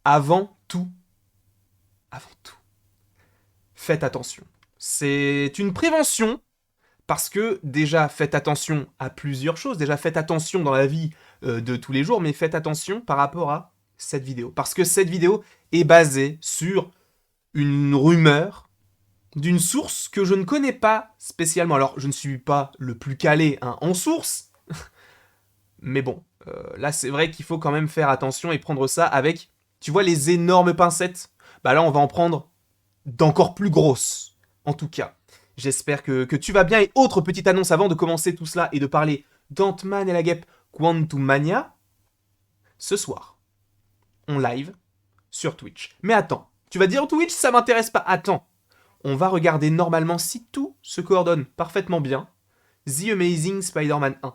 avant tout, faites attention. C'est une prévention, parce que déjà, faites attention à plusieurs choses. Déjà, faites attention dans la vie de tous les jours, mais faites attention par rapport à cette vidéo. Parce que cette vidéo est basée sur une rumeur d'une source que je ne connais pas spécialement. Alors, je ne suis pas le plus calé en source, mais bon, là, c'est vrai qu'il faut quand même faire attention et prendre ça avec, tu vois, les énormes pincettes. Bah là, on va en prendre d'encore plus grosses, en tout cas. J'espère que tu vas bien. Et autre petite annonce avant de commencer tout cela et de parler d'Ant-Man et la guêpe Quantumania, ce soir, on live sur Twitch. Mais attends, tu vas dire Twitch, ça m'intéresse pas. Attends, on va regarder normalement, si tout se coordonne parfaitement bien, The Amazing Spider-Man 1.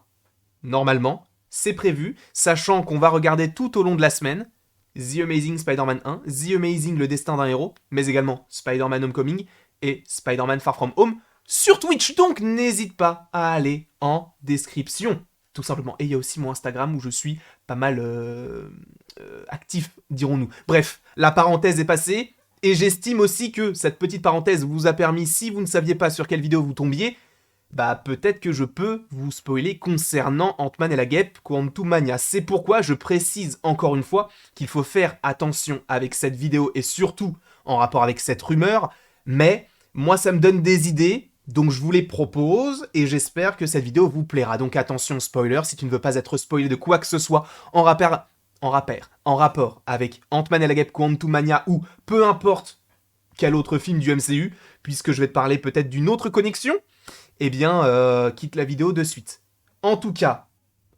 Normalement, c'est prévu, sachant qu'on va regarder tout au long de la semaine The Amazing Spider-Man 1, The Amazing Le Destin d'un Héros, mais également Spider-Man Homecoming et Spider-Man Far From Home sur Twitch. Donc n'hésite pas à aller en description, tout simplement. Et il y a aussi mon Instagram où je suis pas mal actif, dirons-nous. Bref, la parenthèse est passée. Et j'estime aussi que cette petite parenthèse vous a permis, si vous ne saviez pas sur quelle vidéo vous tombiez, bah peut-être que je peux vous spoiler concernant Ant-Man et la guêpe Quantumania. C'est pourquoi je précise encore une fois qu'il faut faire attention avec cette vidéo et surtout en rapport avec cette rumeur, mais moi ça me donne des idées, donc je vous les propose et j'espère que cette vidéo vous plaira. Donc attention spoiler, si tu ne veux pas être spoilé de quoi que ce soit en rapport avec Ant-Man et la guêpe Quantumania ou peu importe quel autre film du MCU, puisque je vais te parler peut-être d'une autre connexion, eh bien, quitte la vidéo de suite. En tout cas,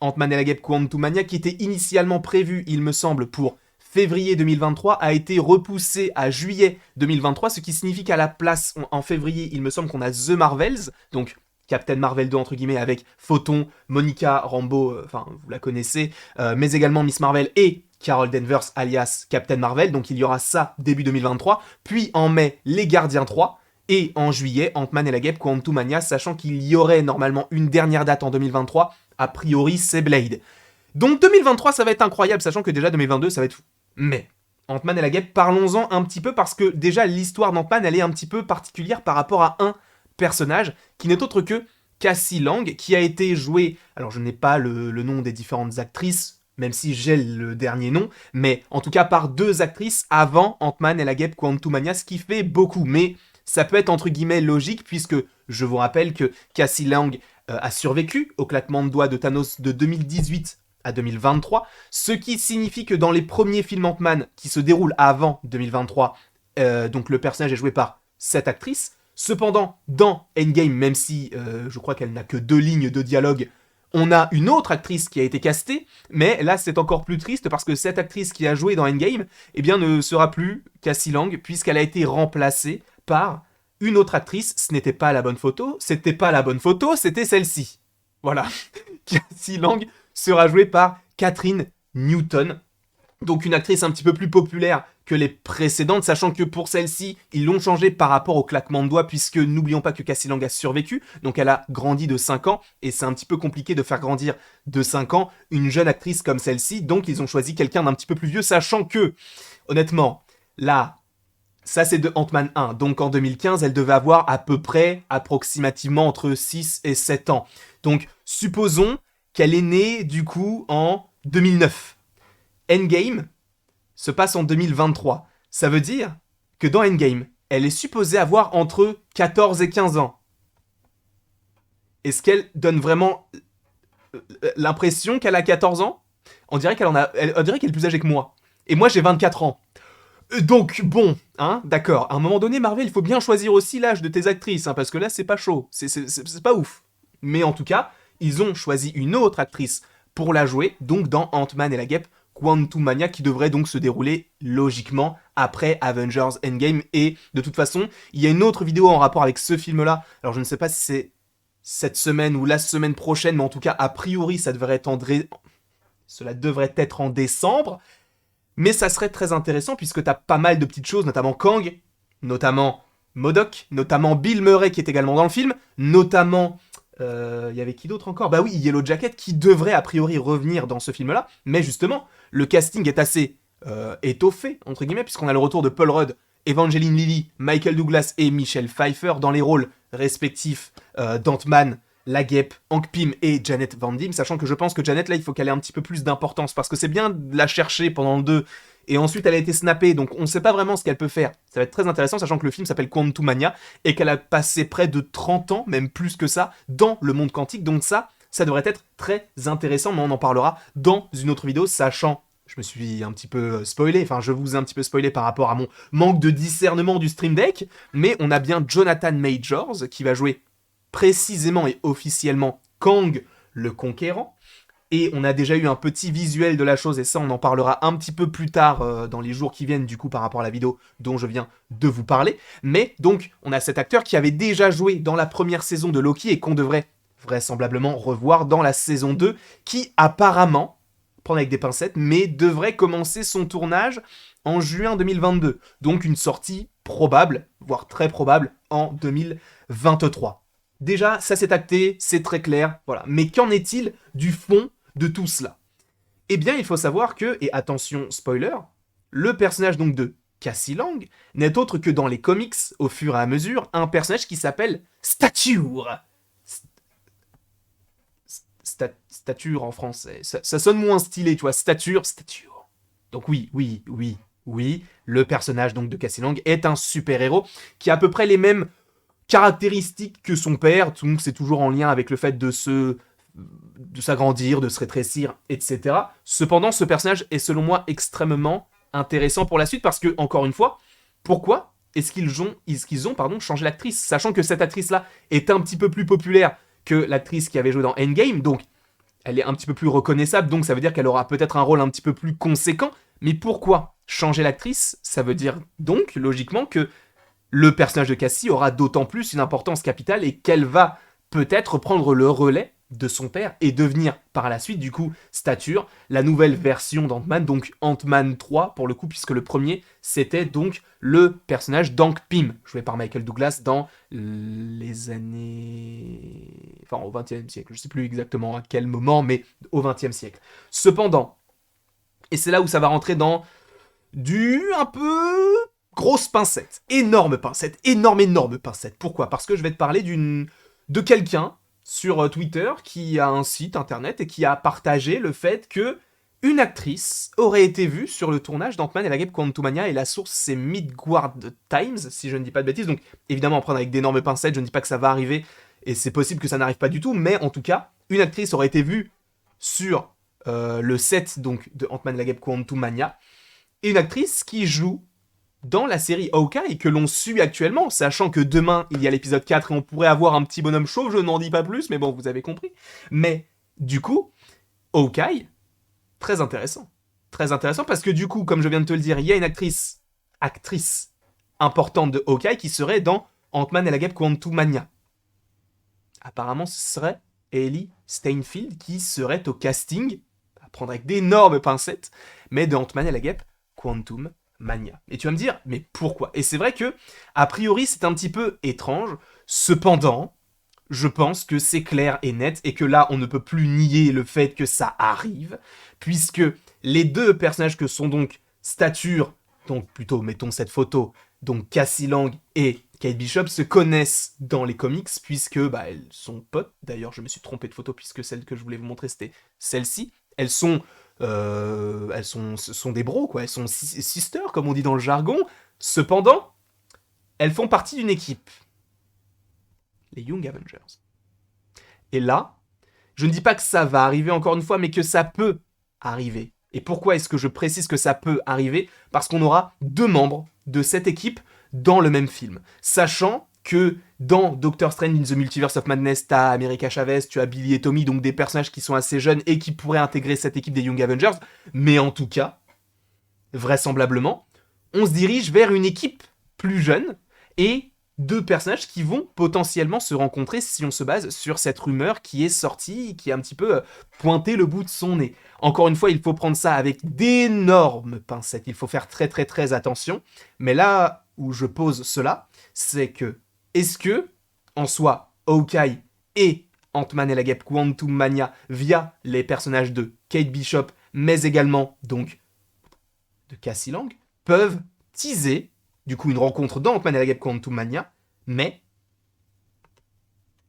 Ant-Man et la guêpe Quantumania, qui était initialement prévu, il me semble, pour février 2023, a été repoussé à juillet 2023, ce qui signifie qu'à la place, en février, il me semble qu'on a The Marvels, donc Captain Marvel 2, entre guillemets, avec Photon, Monica Rambeau, enfin, vous la connaissez, mais également Miss Marvel et Carol Danvers, alias Captain Marvel, donc il y aura ça début 2023, puis en mai, Les Gardiens 3, et en juillet, Ant-Man et la guêpe Quantumania, sachant qu'il y aurait normalement une dernière date en 2023, a priori c'est Blade. Donc 2023 ça va être incroyable, sachant que déjà 2022 ça va être fou. Mais, Ant-Man et la guêpe, parlons-en un petit peu, parce que déjà l'histoire d'Ant-Man elle est un petit peu particulière par rapport à un personnage, qui n'est autre que Cassie Lang, qui a été jouée, alors je n'ai pas le nom des différentes actrices, même si j'ai le dernier nom, mais en tout cas par deux actrices avant Ant-Man et la guêpe Quantumania, ce qui fait beaucoup, mais ça peut être entre guillemets logique, puisque je vous rappelle que Cassie Lang a survécu au claquement de doigts de Thanos de 2018 à 2023, ce qui signifie que dans les premiers films Ant-Man qui se déroulent avant 2023, donc le personnage est joué par cette actrice. Cependant, dans Endgame, même si je crois qu'elle n'a que 2 lignes de dialogue, on a une autre actrice qui a été castée, mais là c'est encore plus triste parce que cette actrice qui a joué dans Endgame, eh bien ne sera plus Cassie Lang, puisqu'elle a été remplacée par une autre actrice. Ce n'était pas la bonne photo, c'était celle-ci. Voilà. Cassie Lang sera jouée par Catherine Newton, donc une actrice un petit peu plus populaire que les précédentes, sachant que pour celle-ci, ils l'ont changé par rapport au claquement de doigts, puisque n'oublions pas que Cassie Lang a survécu, donc elle a grandi de 5 ans, et c'est un petit peu compliqué de faire grandir de 5 ans une jeune actrice comme celle-ci, donc ils ont choisi quelqu'un d'un petit peu plus vieux, sachant que, honnêtement, là, ça c'est de Ant-Man 1, donc en 2015, elle devait avoir à peu près, approximativement, entre 6 et 7 ans. Donc, supposons qu'elle est née, du coup, en 2009. Endgame se passe en 2023. Ça veut dire que dans Endgame, elle est supposée avoir entre 14 et 15 ans. Est-ce qu'elle donne vraiment l'impression qu'elle a 14 ans? On dirait qu'elle est plus âgée que moi. Et moi, j'ai 24 ans. Donc, bon, hein, d'accord. À un moment donné, Marvel, il faut bien choisir aussi l'âge de tes actrices, hein, parce que là, c'est pas chaud. C'est pas ouf. Mais en tout cas, ils ont choisi une autre actrice pour la jouer, donc dans Ant-Man et la guêpe Quantumania, qui devrait donc se dérouler logiquement après Avengers Endgame. Et de toute façon, il y a une autre vidéo en rapport avec ce film-là. Alors je ne sais pas si c'est cette semaine ou la semaine prochaine, mais en tout cas, a priori, cela devrait être en décembre. Mais ça serait très intéressant puisque t'as pas mal de petites choses, notamment Kang, notamment MODOK, notamment Bill Murray qui est également dans le film, notamment... y avait qui d'autre encore? Bah oui, Yellow Jacket qui devrait a priori revenir dans ce film-là, mais justement, le casting est assez étoffé, entre guillemets, puisqu'on a le retour de Paul Rudd, Evangeline Lilly, Michael Douglas et Michelle Pfeiffer dans les rôles respectifs d'Ant-Man, la Guêpe, Hank Pym et Janet Van Dyne, sachant que je pense que Janet, là, il faut qu'elle ait un petit peu plus d'importance, parce que c'est bien de la chercher pendant le 2, et ensuite elle a été snappée, donc on ne sait pas vraiment ce qu'elle peut faire. Ça va être très intéressant, sachant que le film s'appelle Quantumania, et qu'elle a passé près de 30 ans, même plus que ça, dans le monde quantique, donc ça devrait être très intéressant, mais on en parlera dans une autre vidéo, sachant... Je me suis un petit peu spoilé, enfin je vous ai un petit peu spoilé par rapport à mon manque de discernement du Stream Deck, mais on a bien Jonathan Majors qui va jouer précisément et officiellement Kang le Conquérant, et on a déjà eu un petit visuel de la chose, et ça on en parlera un petit peu plus tard dans les jours qui viennent du coup par rapport à la vidéo dont je viens de vous parler, mais donc on a cet acteur qui avait déjà joué dans la première saison de Loki et qu'on devrait vraisemblablement revoir dans la saison 2, qui apparemment, prendre avec des pincettes, mais devrait commencer son tournage en juin 2022. Donc une sortie probable, voire très probable, en 2023. Déjà, ça s'est acté, c'est très clair, voilà. Mais qu'en est-il du fond de tout cela? Eh bien, il faut savoir que, et attention, spoiler, le personnage donc de Cassie Lang n'est autre que dans les comics, au fur et à mesure, un personnage qui s'appelle Stature. Stature en français. Ça sonne moins stylé, tu vois. Stature. Donc oui, le personnage donc de Cassie Lang est un super-héros qui a à peu près les mêmes caractéristiques que son père, donc c'est toujours en lien avec le fait de s'agrandir, de se rétrécir, etc. Cependant, ce personnage est selon moi extrêmement intéressant pour la suite parce que, encore une fois, pourquoi est-ce qu'ils ont changé l'actrice, sachant que cette actrice-là est un petit peu plus populaire que l'actrice qui avait joué dans Endgame, donc elle est un petit peu plus reconnaissable, donc ça veut dire qu'elle aura peut-être un rôle un petit peu plus conséquent, mais pourquoi changer l'actrice? Ça veut dire donc, logiquement, que le personnage de Cassie aura d'autant plus une importance capitale et qu'elle va peut-être prendre le relais de son père et devenir par la suite, du coup, Stature, la nouvelle version d'Ant-Man, donc Ant-Man 3 pour le coup, puisque le premier, c'était donc le personnage d'Hank Pym, joué par Michael Douglas dans les années... Enfin, au XXe siècle, je sais plus exactement à quel moment, mais au XXe siècle. Cependant, et c'est là où ça va rentrer dans du un peu... grosse pincette, énorme pincette. Pourquoi? Parce que je vais te parler de quelqu'un sur Twitter qui a un site internet et qui a partagé le fait que une actrice aurait été vue sur le tournage d'Ant-Man et la Guêpe Quantumania, et la source c'est Midgard Times, si je ne dis pas de bêtises, donc évidemment en prendre avec d'énormes pincettes, je ne dis pas que ça va arriver, et c'est possible que ça n'arrive pas du tout, mais en tout cas, une actrice aurait été vue sur le set donc, de Ant-Man et la Guêpe Quantumania, et une actrice qui joue dans la série Hawkeye que l'on suit actuellement, sachant que demain il y a l'épisode 4 et on pourrait avoir un petit bonhomme chauve, je n'en dis pas plus, mais bon, vous avez compris. Mais du coup, Hawkeye, très intéressant. Très intéressant parce que du coup, comme je viens de te le dire, il y a une actrice importante de Hawkeye qui serait dans Ant-Man et la Guêpe Quantumania. Apparemment, ce serait Ellie Steinfeld qui serait au casting, à prendre avec d'énormes pincettes, mais de Ant-Man et la Guêpe Quantumania. Et tu vas me dire, mais pourquoi? Et c'est vrai que, a priori, c'est un petit peu étrange. Cependant, je pense que c'est clair et net, et que là, on ne peut plus nier le fait que ça arrive, puisque les deux personnages que sont donc Stature, donc plutôt, mettons cette photo, donc Cassie Lang et Kate Bishop, se connaissent dans les comics, puisque elles sont potes. D'ailleurs, je me suis trompé de photo, puisque celle que je voulais vous montrer, c'était celle-ci. Ce sont des bros, quoi. Elles sont sisters, comme on dit dans le jargon. Cependant, elles font partie d'une équipe. Les Young Avengers. Et là, je ne dis pas que ça va arriver encore une fois, mais que ça peut arriver. Et pourquoi est-ce que je précise que ça peut arriver? Parce qu'on aura deux membres de cette équipe dans le même film. Sachant que dans Doctor Strange in the Multiverse of Madness, t'as America Chavez, tu as Billy et Tommy, donc des personnages qui sont assez jeunes et qui pourraient intégrer cette équipe des Young Avengers. Mais en tout cas, vraisemblablement, on se dirige vers une équipe plus jeune et deux personnages qui vont potentiellement se rencontrer si on se base sur cette rumeur qui est sortie, qui a un petit peu pointé le bout de son nez. Encore une fois, il faut prendre ça avec d'énormes pincettes, il faut faire très très très attention. Mais là où je pose cela, c'est que est-ce que, en soi, Hawkeye et Ant-Man et la Guêpe Quantumania, via les personnages de Kate Bishop, mais également donc de de Cassie Lang peuvent teaser, du coup, une rencontre dans Ant-Man et la Guêpe Quantumania, mais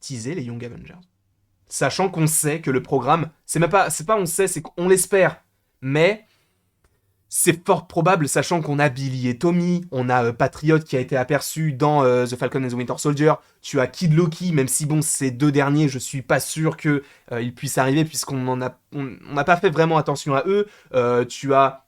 teaser les Young Avengers. Sachant qu'on sait que le programme, c'est pas on sait, c'est qu'on l'espère, mais c'est fort probable, sachant qu'on a Billy et Tommy, on a Patriot qui a été aperçu dans The Falcon and the Winter Soldier, tu as Kid Loki, même si bon, ces deux derniers, je suis pas sûr que ils puissent arriver, puisqu'on on n'a pas fait vraiment attention à eux, tu as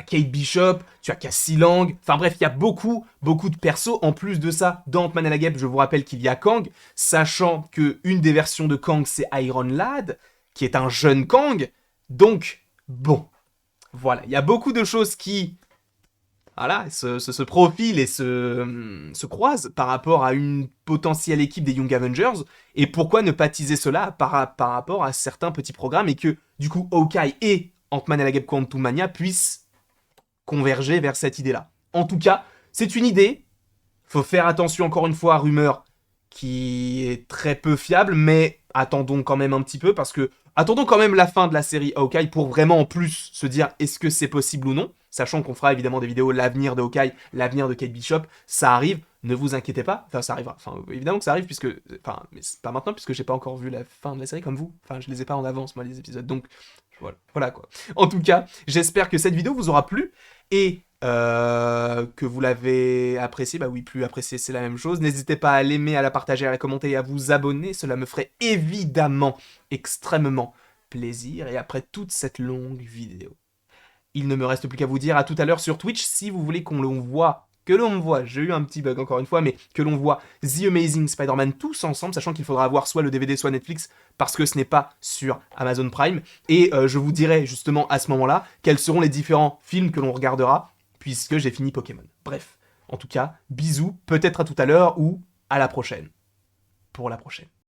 Kate Bishop, tu as Cassie Lang, enfin bref, il y a beaucoup de persos. En plus de ça, dans Ant-Man et la Guêpe, je vous rappelle qu'il y a Kang, sachant que une des versions de Kang, c'est Iron Lad, qui est un jeune Kang, donc, bon, voilà, il y a beaucoup de choses qui, voilà, se profilent et se croisent par rapport à une potentielle équipe des Young Avengers, et pourquoi ne pas teaser cela par rapport à certains petits programmes, et que, du coup, Hawkeye et Ant-Man et la Guêpe Quantumania puissent converger vers cette idée-là. En tout cas, c'est une idée. Faut faire attention encore une fois à rumeur qui est très peu fiable, mais attendons quand même un petit peu, parce que attendons quand même la fin de la série Hawkeye pour vraiment en plus se dire est-ce que c'est possible ou non, sachant qu'on fera évidemment des vidéos l'avenir de Hawkeye, l'avenir de Kate Bishop, ça arrive, ne vous inquiétez pas, enfin ça arrivera, enfin évidemment que ça arrive puisque, enfin mais c'est pas maintenant puisque j'ai pas encore vu la fin de la série comme vous, enfin je les ai pas en avance moi les épisodes, donc voilà quoi. En tout cas, j'espère que cette vidéo vous aura plu et que vous l'avez apprécié. Bah oui, plus apprécié, c'est la même chose. N'hésitez pas à l'aimer, à la partager, à la commenter et à vous abonner. Cela me ferait évidemment extrêmement plaisir. Et après toute cette longue vidéo, il ne me reste plus qu'à vous dire à tout à l'heure sur Twitch si vous voulez que l'on voit, j'ai eu un petit bug encore une fois, mais que l'on voit The Amazing Spider-Man tous ensemble, sachant qu'il faudra avoir soit le DVD, soit Netflix, parce que ce n'est pas sur Amazon Prime. Et je vous dirai justement à ce moment-là quels seront les différents films que l'on regardera, puisque j'ai fini Pokémon. Bref, en tout cas, bisous, peut-être à tout à l'heure ou à la prochaine. Pour la prochaine.